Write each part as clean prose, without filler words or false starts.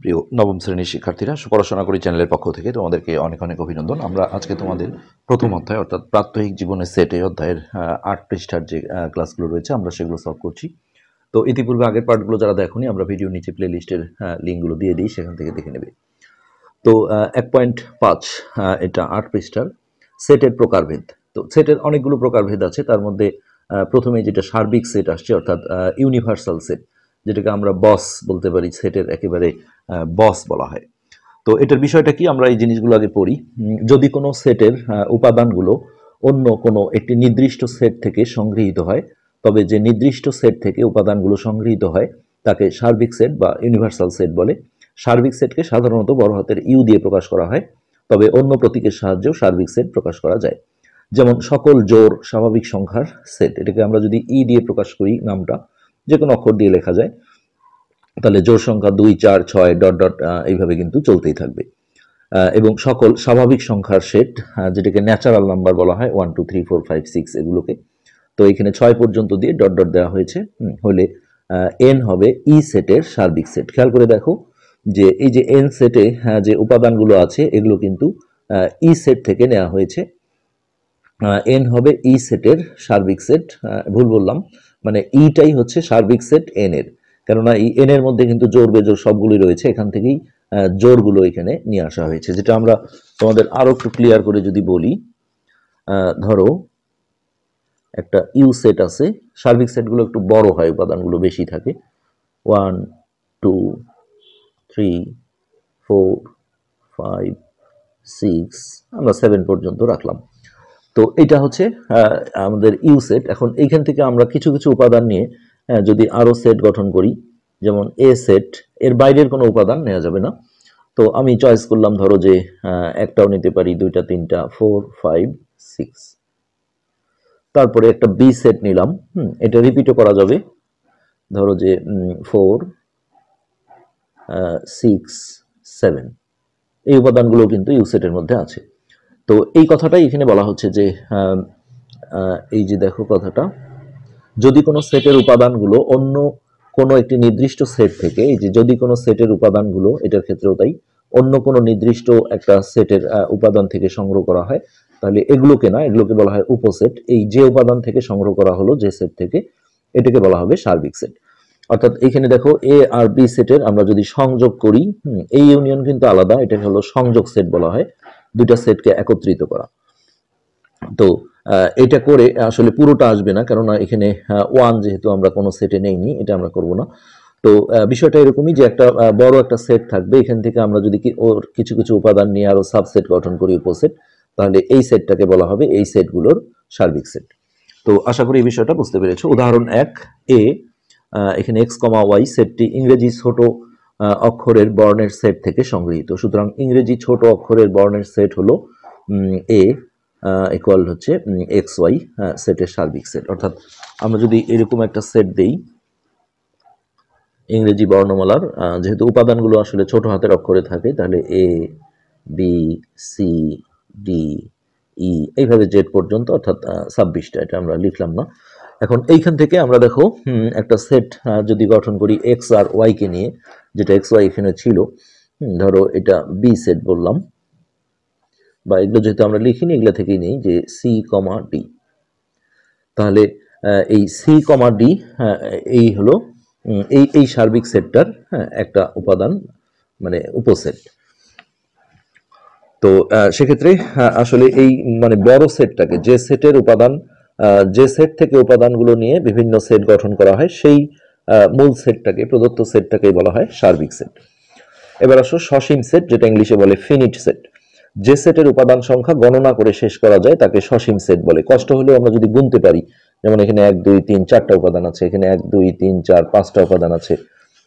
প্রিয় নবম শ্রেণীর শিক্ষার্থীরা, পড়াশোনা করি চ্যানেলের পক্ষ থেকে তোমাদেরকে অনেক অনেক অভিনন্দন। আমরা আজকে তোমাদের প্রথম অধ্যায় অর্থাৎ প্রাত্যহিক জীবনের সেট এই অধ্যায়ের ৮ পৃষ্ঠার যে ক্লাসগুলো রয়েছে আমরা সেগুলো সলভ করছি। তো ইতিপূর্বে আগের পার্টগুলো যারা দেখোনি, আমরা ভিডিও নিচে প্লে লিস্টের লিঙ্কগুলো দিয়ে দিই, সেখান থেকে দেখে নেবে। তো ১.৫ এটা ৮ পৃষ্ঠার সেটের প্রকারভেদ। তো সেটের অনেকগুলো প্রকারভেদ আছে, তার মধ্যে প্রথমে যেটা সার্বিক সেট আসছে অর্থাৎ ইউনিভার্সাল সেট, যেটাকে আমরা বস বলতে পারি, সেটের একেবারে বস বলা হয়। তো এটার বিষয়টা কি, আমরা এই জিনিসগুলো আগে পড়ি। যদি কোনো সেটের উপাদানগুলো অন্য কোনো একটি নির্দিষ্ট সেট থেকে সংগৃহীত হয়, তবে যে নির্দিষ্ট সেট থেকে উপাদানগুলো সংগৃহীত হয় তাকে সার্বিক সেট বা ইউনিভার্সাল সেট বলে। সার্বিক সেটকে সাধারণত বড় হাতের ইউ দিয়ে প্রকাশ করা হয়, তবে অন্য প্রতীকের সাহায্যেও সার্বিক সেট প্রকাশ করা যায়। যেমন সকল জোড় স্বাভাবিক সংখ্যার সেট, এটাকে আমরা যদি ই দিয়ে প্রকাশ করি, নামটা যে কোনো অক্ষর দিয়ে লেখা যায়, তাহলে জোড় সংখ্যা 2, 4, 6 ডট ডট এইভাবে কিন্তু চলতেই থাকবে। এবং সকল স্বাভাবিক সংখ্যার সেট, যেটাকে ন্যাচারাল নাম্বার বলা হয়, 1, 2, 3, 4, 5, 6 এগুলোকে, তো এখানে 6 পর্যন্ত দিয়ে ডট ডট দেওয়া হয়েছে, হলে এন হবে ই সেটের সার্বিক সেট। খেয়াল করে দেখো যে এই যে এন সেটে যে উপাদানগুলো আছে এগুলো কিন্তু ই সেট থেকে নেওয়া হয়েছে। এন হবে ই সেটের সার্বিক সেট। ভুল বললাম, মানে ইটাই হচ্ছে সার্বিক সেট এন এর, কেননা এই এন এর মধ্যে কিন্তু জোড় বেজোড় সবগুলোই রয়েছে, এখান থেকেই জোড়গুলো এখানে নিয়ে আসা হয়েছে। যেটা আমরা তোমাদের আরো একটু ক্লিয়ার করে যদি বলি, ধরো একটা ইউ সেট আছে, সার্বিক সেটগুলো একটু বড় হয়, উপাদানগুলো বেশি থাকে, 1, 2, 3, 4, 5, 6, আমরা 7 পর্যন্ত রাখলাম। তো এটা হচ্ছে আমাদের ইউ সেট। এখন এইখান থেকে আমরা কিছু কিছু উপাদান নিয়ে যদি আরো সেট গঠন করি, যেমন এ সেট, এর বাইরের কোনো উপাদান নেওয়া যাবে না। তো আমি চয়েস করলাম, ধরো যে একটাও নিতে পারি, 2টা, 3টা, 4, 5, 6। তারপরে একটা বি সেট নিলাম, এটা রিপিটও করা যাবে, ধরো যে 4, 6, 7, এই উপাদানগুলো কিন্তু ইউ সেটের মধ্যে আছে। তো এই কথাটাই এখানে বলা হচ্ছে যে এই যে দেখো কথাটা, যদি কোনো সেটের উপাদানগুলো অন্য কোনো একটি নির্দিষ্ট সেট থেকে, এই যে যদি কোনো সেটের উপাদানগুলো, এটার ক্ষেত্রেও তাই, অন্য কোনো নির্দিষ্ট একটা সেটের উপাদান থেকে সংগ্রহ করা হয়, তাহলে এগুলোকে না, এগুলোকে বলা হয় উপসেট। এই যে উপাদান থেকে সংগ্রহ করা হলো যে সেট থেকে, এটাকে বলা হবে সার্বিক সেট। অর্থাৎ এখানে দেখো এ আর বি সেটের আমরা যদি সংযোগ করি, এই ইউনিয়ন কিন্তু আলাদা, এটা হলো সংযোগ সেট বলা হয়, দুইটা সেটকে একত্রিত করা। তো এটা করে আসলে পুরোটা আসবে না, কেননা এখানে 1 যেহেতু আমরা কোনো সেটে নেইনি, এটা আমরা করব না। তো বিষয়টা এরকমই যে একটা বড় একটা সেট থাকবে, এখান থেকে আমরা যদি ওর কিছু কিছু উপাদান নিয়ে আরো সাবসেট গঠন করি, উপসেট, তাহলে এই সেটটাকে বলা হবে এই সেটগুলোর সার্বিক সেট। তো আশা করি এই বিষয়টা বুঝতে পেরেছো। উদাহরণ 1 এ, এখানে x, y সেটটি ইংরেজি ছোট অক্ষরের বর্ণের সেট থেকে সংগৃহীত। সুতরাং ইংরেজি ছোট অক্ষরের বর্ণের সেট হলো এ ইকুয়াল হচ্ছে এক্স ওয়াই সেটের সার্বিক সেট। অর্থাৎ আমরা যদি এরকম একটা সেট দেই ইংরেজি বর্ণমালার, যেহেতু উপাদানগুলো আসলে ছোট হাতের অক্ষরে থাকে, তাহলে এ, বি, সি, ডি, ই, এইভাবে জেড পর্যন্ত, অর্থাৎ 26টা, এটা আমরা লিখলাম না। এখন এইখান থেকে আমরা দেখো একটা সেট যদি গঠন করি এক্স আর ওয়াই কে নিয়ে, যেটা এক্স ওয়াই এখানে ছিল, ধরো এটা বি সেট বললাম, বা এগুলো যেহেতু আমরা লিখিনি, এগুলো থেকেই নেই যে সি কমা ডি। তাহলে এই সি কমা ডি এই হলো এই সার্বিক সেটটার একটা উপাদান, মানে উপসেট। তো সেক্ষেত্রে আসলে এই মানে বড় সেটটাকে, যে সেটের উপাদান, যে সেট থেকে উপাদানগুলো নিয়ে বিভিন্ন সেট গঠন করা হয়, সেই মূল সেটটাকে, প্রদত্ত সেটটাকে বলা হয় সার্বিক সেট। এবার আসো সসীম সেট, যেটা ইংলিশে বলে ফিনিট সেট। যে সেটের উপাদান সংখ্যা গণনা করে শেষ করা যায় তাকে সসীম সেট বলে। কষ্ট হলেও আমরা যদি গুনতে পারি, যেমন এখানে 1, 2, 3, 4টা উপাদান আছে, এখানে 1, 2, 3, 4, 5টা উপাদান আছে।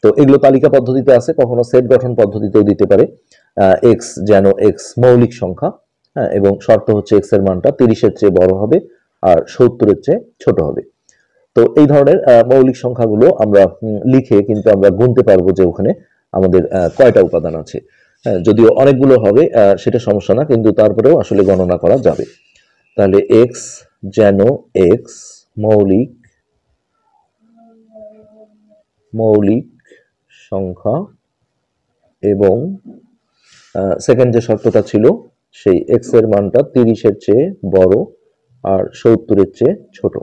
তো এগুলো তালিকা পদ্ধতিতে আছে, কখনো সেট গঠন পদ্ধতিতেও দিতে পারে। এক্স যেন এক্স মৌলিক সংখ্যা, এবং শর্ত হচ্ছে এক্স এর মানটা 30-এর চেয়ে বড় হবে আর 70-এর চেয়ে ছোট হবে। তো এই ধরনের মৌলিক সংখ্যাগুলো আমরা লিখে কিন্তু আমরা গুনতে পারবো যে ওখানে আমাদের কয়টা উপাদান আছে। যদিও অনেকগুলো হবে সেটা সমস্যা না, কিন্তু তারপরেও আসলে গণনা করা যাবে। তাহলে এক্স যেন এক্স মৌলিক মৌলিক সংখ্যা এবং সেকেন্ড যে শর্তটা ছিল সেই x এর মানটা 30-এর চেয়ে বড় আর 70-এর চেয়ে ছোট।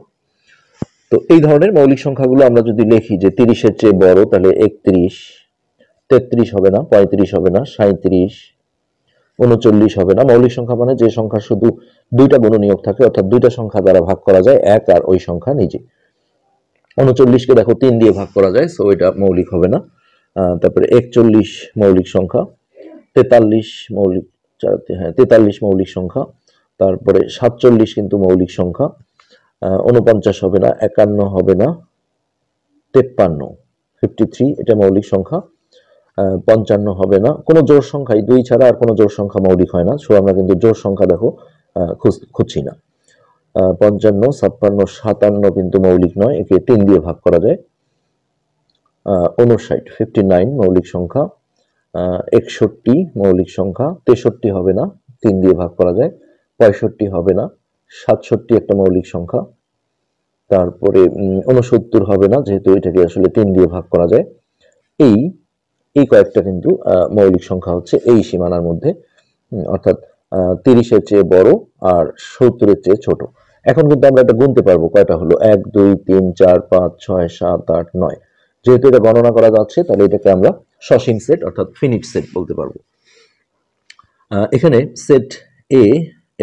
তো এই ধরনের মৌলিক সংখ্যাগুলো আমরা যদি লিখি যে 30-এর চেয়ে বড়, তাহলে 31, 33 হবে না, 35 হবে না, 37, 39 হবে না। মৌলিক সংখ্যা মানে যে সংখ্যা শুধু দুইটা গুণনীয়ক থাকে, অর্থাৎ দুইটা সংখ্যা দ্বারা ভাগ করা যায়, এক আর ওই সংখ্যা নিজে। 39কে দেখো 3 দিয়ে ভাগ করা যায়, সো এটা মৌলিক হবে না। তারপরে 41 মৌলিক সংখ্যা, 43 মৌলিক, 43 মৌলিক সংখ্যা, তারপরে 47 কিন্তু মৌলিক সংখ্যা, 49 হবে না, 51 হবে না, 53, 53 এটা মৌলিক সংখ্যা, 55 হবে না। কোনো জোড় সংখ্যাই, 2 ছাড়া আর কোনো জোড় সংখ্যা মৌলিক হয় না, সো আমরা কিন্তু জোড় সংখ্যা দেখো খুঁজছি না। 55, 56, 57 কিন্তু মৌলিক নয়, একে 3 দিয়ে ভাগ করা যায়। 59, 59 মৌলিক সংখ্যা, 61 মৌলিক সংখ্যা, 63 হবে না, 3 দিয়ে ভাগ করা যায়। 65 হবে না, 67 একটা মৌলিক সংখ্যা, তারপরে 69 হবে না, যেহেতু এটাকে আসলে 3 দিয়ে ভাগ করা যায়। এই কয়েকটা কিন্তু মৌলিক সংখ্যা হচ্ছে এই সীমানার মধ্যে, অর্থাৎ 30-এর চেয়ে বড় আর 70-এর চেয়ে ছোট। এখন কিন্তু আমরা এটা গুনতে পারবো, কয়টা হলো, 1 2 3 4 5 6 7 8 9। যেহেতু এটা গণনা করা যাচ্ছে, তাহলে এটাকে আমরা সসীম সেট অর্থাৎ ফিনিট সেট বলতে পারবো। এখানে সেট এ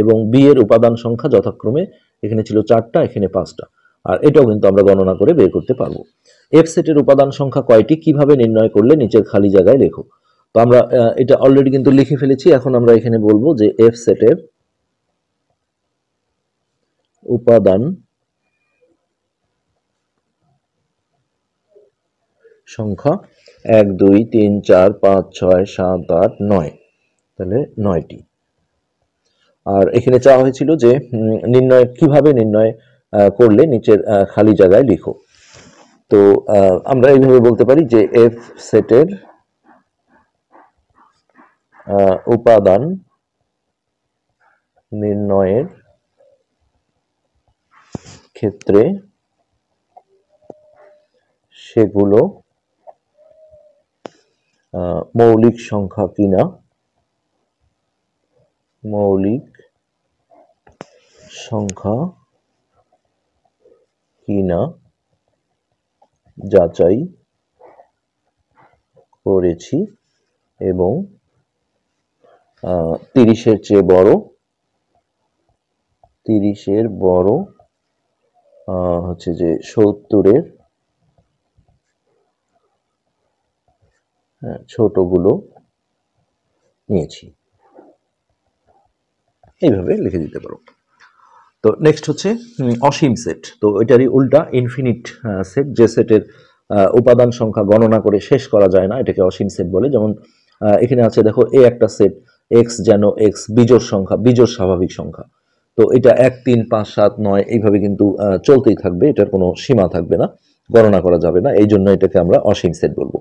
এবং বি এর উপাদান সংখ্যা যথাক্রমে এখানে ছিল 4টা, এখানে 5টা, আর এটাও কিন্তু আমরা গণনা করে বের করতে পারবো। এফ সেটের উপাদান সংখ্যা কয়টি, কিভাবে নির্ণয় করলে, নিচের খালি জায়গায় লেখো। তো আমরা এটা অলরেডি কিন্তু লিখে ফেলেছি। এখন আমরা এখানে বলবো যে এফ সেটের উপাদান সংখ্যা 1 2 3 4 5 6 7 8 9, তাহলে 9টি। আর এখানে চাওয়া হয়েছিল যে কিভাবে নির্ণয় করলে নিচের খালি জায়গায় লিখো। তো আমরা এইভাবে বলতে পারি যে এফ সেটের উপাদান নির্ণয়ের ক্ষেত্রে সেগুলো মৌলিক সংখ্যা কিনা যাচাই করেছি এবং 30-এর চেয়ে বড়, 30-এর বড় হচ্ছে যে 70-এর ছোটগুলো নিয়েছি। এইভাবে লিখে দিতে পারো। তো নেক্সট হচ্ছে অসীম সেট। তো এটারই উল্টা ইনফিনিট সেট, যে সেটের উপাদান সংখ্যা গণনা করে শেষ করা যায় না, এটাকে অসীম সেট বলে। যেমন এখানে আছে দেখো, এ একটা সেট, এক্স যেন এক্স বিজোড় সংখ্যা, বিজোড় স্বাভাবিক সংখ্যা। তো এটা 1 3 5 7 9 এইভাবে কিন্তু চলতেই থাকবে, এটার কোনো সীমা থাকবে না, গণনা করা যাবে না, এই জন্য এটাকে আমরা অসীম সেট বলবো।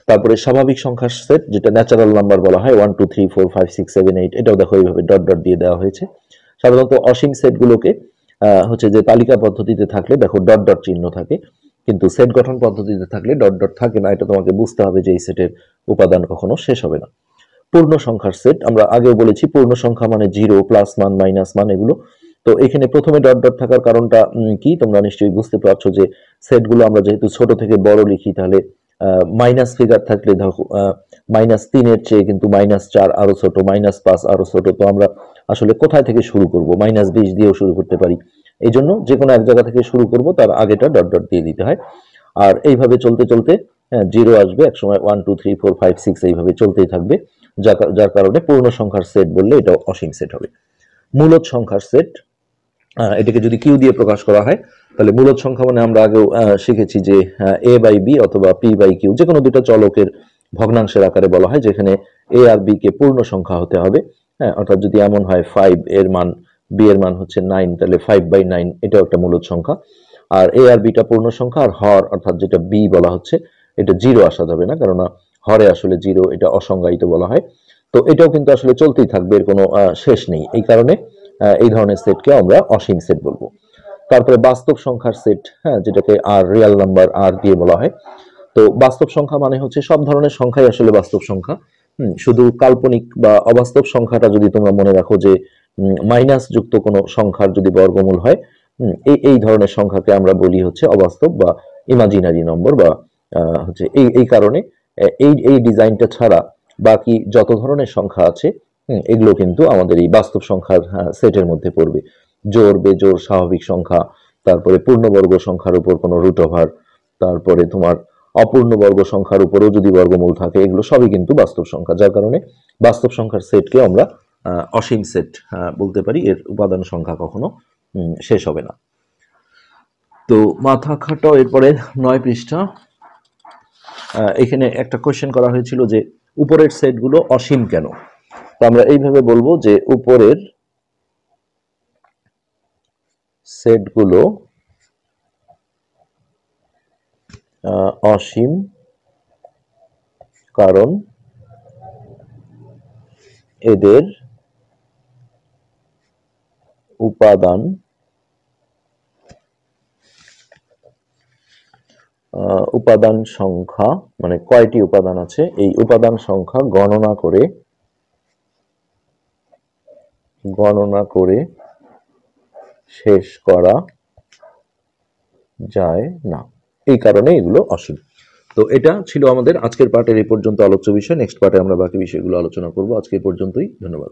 তারপরে স্বাভাবিক সংখ্যার সেট, যেটা ন্যাচারাল নাম্বার বলা হয়, 1 2 3 4 5 6 7 8, এটাও দেখো এইভাবে ডট ডট দিয়ে দেওয়া হয়েছে। সাধারণত অসীম সেটগুলোকে হচ্ছে যে তালিকা পদ্ধতিতে থাকলে দেখো ডট ডট চিহ্ন থাকে, কিন্তু সেট গঠন পদ্ধতিতে থাকলে ডট ডট থাকে না। এটা তোমাকে বুঝতে হবে যে এই সেটের উপাদান কখনো শেষ হবে না। পূর্ণ সংখ্যার সেট, আমরা আগেও বলেছি পূর্ণ সংখ্যা মানে 0 প্লাস মান মাইনাস মান এগুলো। তো এখানে প্রথমে ডট ডট থাকার কারণটা কি তোমরা নিশ্চয়ই বুঝতে পারছো, যে সেটগুলো আমরা যেহেতু ছোট থেকে বড় লিখি, তাহলে মাইনাস ফিগার থাকলে দেখো -3-এর চেয়ে কিন্তু -4 আরো ছোট, -5 আরো ছোট। তো আমরা আসলে কোথায় থেকে শুরু করব, -20 দিয়েও শুরু করতে পারি। এই জন্য যে কোনো এক জায়গা থেকে শুরু করব, তার আগেটা ডট ডট দিয়ে দিতে হয়। আর এইভাবে চলতে চলতে 0 আসবে, এক সময় 1 2 3 4 5 6 এইভাবে চলতেই থাকবে, যার কারণে পূর্ণ সংখ্যার সেট বললে এটা অসীম সেট হবে। মূলদ সংখ্যার সেট, এটাকে যদি কিউ দিয়ে প্রকাশ করা হয়, তাহলে মূলদ সংখ্যা মানে আমরা আগেও শিখেছি যে এ বাই বি অথবা পি বাই কিউ, যে কোনো দুটো চলকের ভগ্নাংশের আকারে বলা হয়, যেখানে এ আর বি কে পূর্ণ সংখ্যা হতে হবে। হ্যাঁ, অর্থাৎ যদি এমন হয় 5 এর মান, বি এর মান হচ্ছে 9, তাহলে 5/9 এটাও একটা মূলদ সংখ্যা। আর এ আর বিটা পূর্ণ সংখ্যা, আর হর অর্থাৎ যেটা বি বলা হচ্ছে, এটা 0 আসা যাবে না, কেননা হরে আসলে 0 এটা অসংজ্ঞায়িত বলা হয়। তো এটাও কিন্তু আসলে চলতেই থাকবে, এর কোনো শেষ নেই। এই কারণে এই ধরনের সেটকে আমরা অসীম সেট বলবো। তারপরে বাস্তব সংখ্যার সেট, হ্যাঁ, যেটাকে আর রিয়েল নাম্বার আর দিয়ে বলা হয়। তো বাস্তব সংখ্যা মানে হচ্ছে সব ধরনের সংখ্যাই আসলে বাস্তব সংখ্যা। শুধু কাল্পনিক বা অবাস্তব সংখ্যাটা যদি তোমরা মনে রাখো যে মাইনাস যুক্ত কোনো সংখ্যার যদি বর্গমূল হয়, এই এই ধরনের সংখ্যাকে আমরা বলি হচ্ছে অবাস্তব বা ইমাজিনারি নম্বর, বা হচ্ছে এই এই কারণে এই এই ডিজাইনটা ছাড়া বাকি যত ধরনের সংখ্যা আছে এগুলো কিন্তু আমাদের এই বাস্তব সংখ্যার সেটের মধ্যে পড়বে। জোড় বেজোড় স্বাভাবিক সংখ্যা, তারপরে পূর্ণবর্গ সংখ্যার উপর কোনো রুট ওভার, তারপরে তোমার অপূর্ণবর্গ সংখ্যার উপরেও যদি বর্গমূল থাকে, এগুলো সবই কিন্তু বাস্তব সংখ্যা, যার কারণে বাস্তব সংখ্যার সেটকে আমরা অসীম সেট বলতে পারি। এর উপাদান সংখ্যা কখনো শেষ হবে না। তো মাথা খাটাও এরপরে 9 পৃষ্ঠা। এখানে একটা কোয়েশ্চেন করা হয়েছিল যে উপরের সেটগুলো অসীম কেন। তো আমরা এইভাবে বলবো যে উপরের সেটগুলো অসীম কারণ এদের উপাদান সংখ্যা, মানে কয়টি উপাদান আছে এই উপাদান সংখ্যা গণনা করে শেষ করা যায় না, এই কারণে এগুলো অসীম। তো এটা ছিল আমাদের আজকের পার্টের এই পর্যন্ত আলোচ্য বিষয়। নেক্সট পার্টে আমরা বাকি বিষয়গুলো আলোচনা করব। আজকে এই পর্যন্তই, ধন্যবাদ।